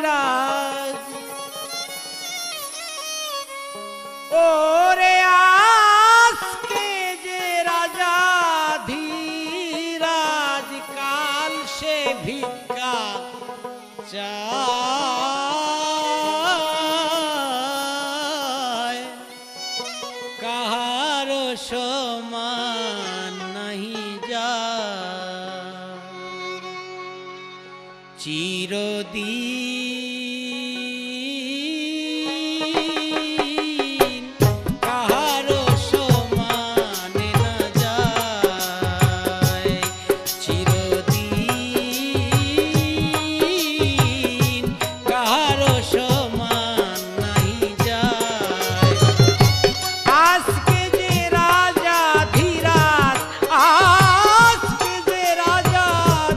ধীরাজ ওরে আজকে যে রাজা ধীরাজ কাল সে ভিক্ষা চায় কাহার সমান নাহি যা চিরদিন কাহারো সমানে না যায় চিরদিন কাহারো সমান নাই যায় আজকে যে রাজা ধীরাজ আজকে যে রাজা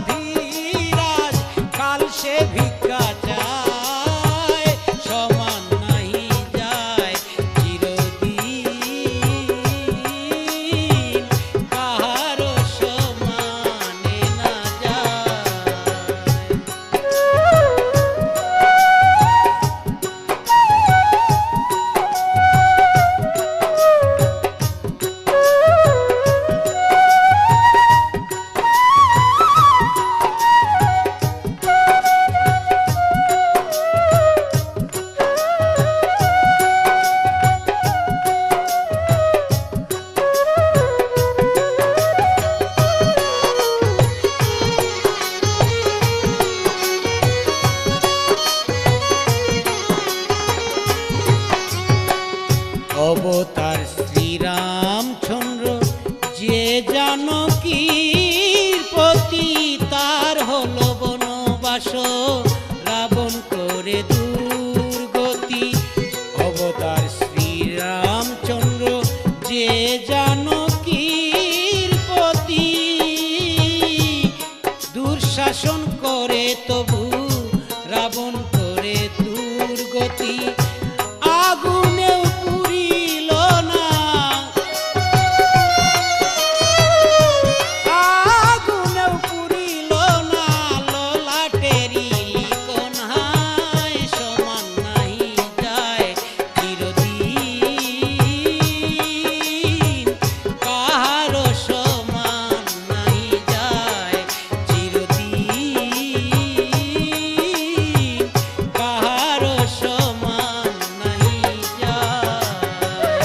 ধীরাজ কাল সে ভিক্ষা চায় সমান নাহি যায় চিরদিন কাহারো সমানে না যায় অবতার শ্রীরামচন্দ্র যে জানকীর প্রতি তার হলো বনবাস রাবণ করে দুর্গতি অবতার শ্রীরামচন্দ্র যে জানকীর প্রতি দুঃশাসন করে তবু রাবণ করে দুর্গতি আগুনেও পুরিল না আগুনেও পুরিল না ললাটেরি কনহায় সমান নাহি যায় চিরদিন কাহারো সমান নাহি যায় চিরদিন কাহারো সমান নাহি যায়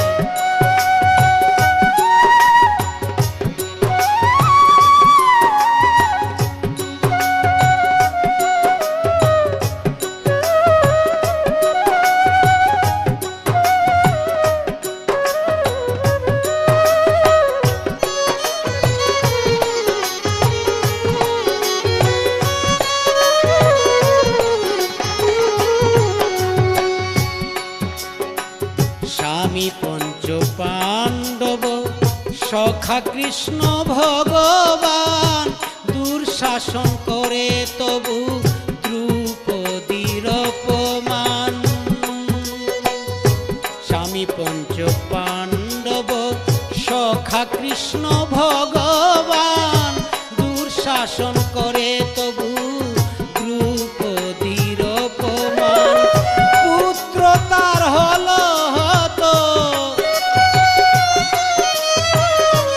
স্বামী পঞ্চ পাণ্ডব সখা কৃষ্ণ ভগবান দুঃশাসন করে তবু দ্রৌপদীর অপমান স্বামী পঞ্চ পাণ্ডব সখা কৃষ্ণ ভগবান দুঃশাসন করে তবু দ্রৌপদীর অপমান পুত্র তার হলো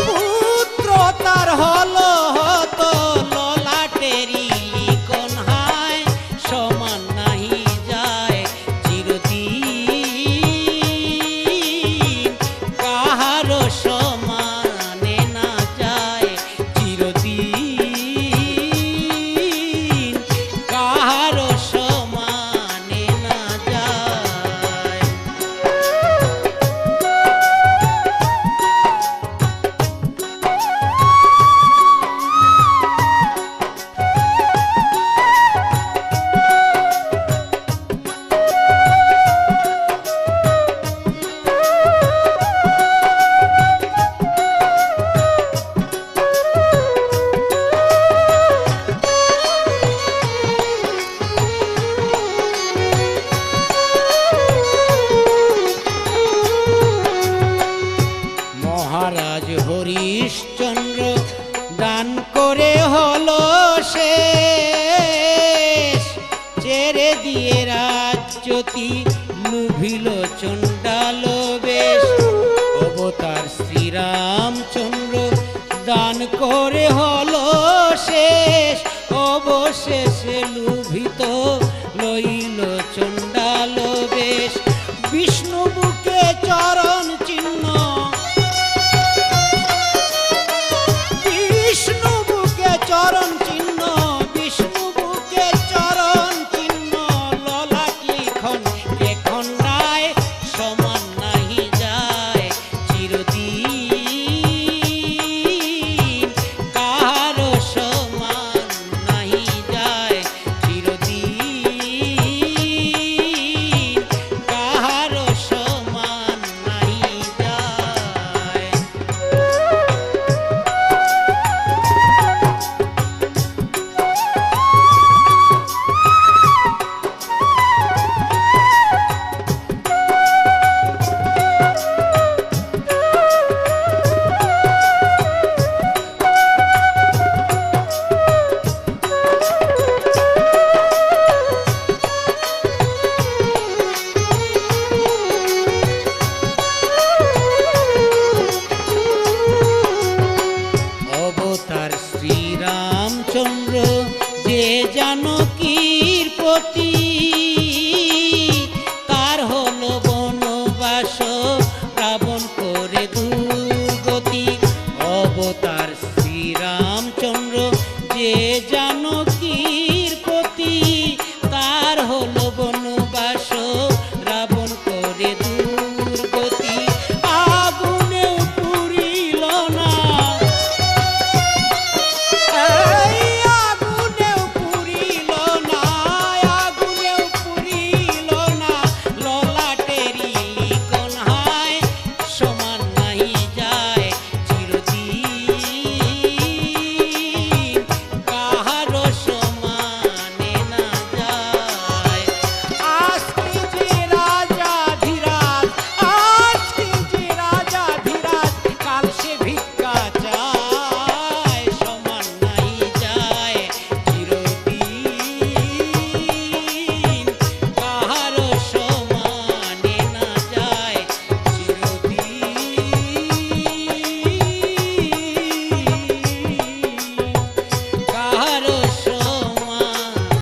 পুত্র তার হলো হতো ললাটেরি কনহায় সমান নাহি যায় চিরদিন কাহারো সমানে না যায় চিরদিন দিয়ে রাজ্যতি লুভিল চণ্ডাল বেশ। অবতার শ্রীরামচন্দ্র দান করে হলো শেষ, অবশেষে লুভিত লইল চণ্ডাল বেশ। বিষ্ণু বুকে চরণ চিহ্ন, বিষ্ণু বুকে চরণ চিহ্ন, বিষ্ণু বুকে চরণ চিহ্ন, ললাট লিখন কে খণ্ডায় সমান নাহি যায় চিরদিন, কাহারো সমান নাহি যায় চিরদিন, কাহারো সমান নাহি যায়। অবতার শ্রীরামচন্দ্র যে জানকীর প্রতি, তার হলো বনবাস রাবণ করে দুর্গতি। অবতার শ্রীরামচন্দ্র যে জানকীর প্রতি, তার হলো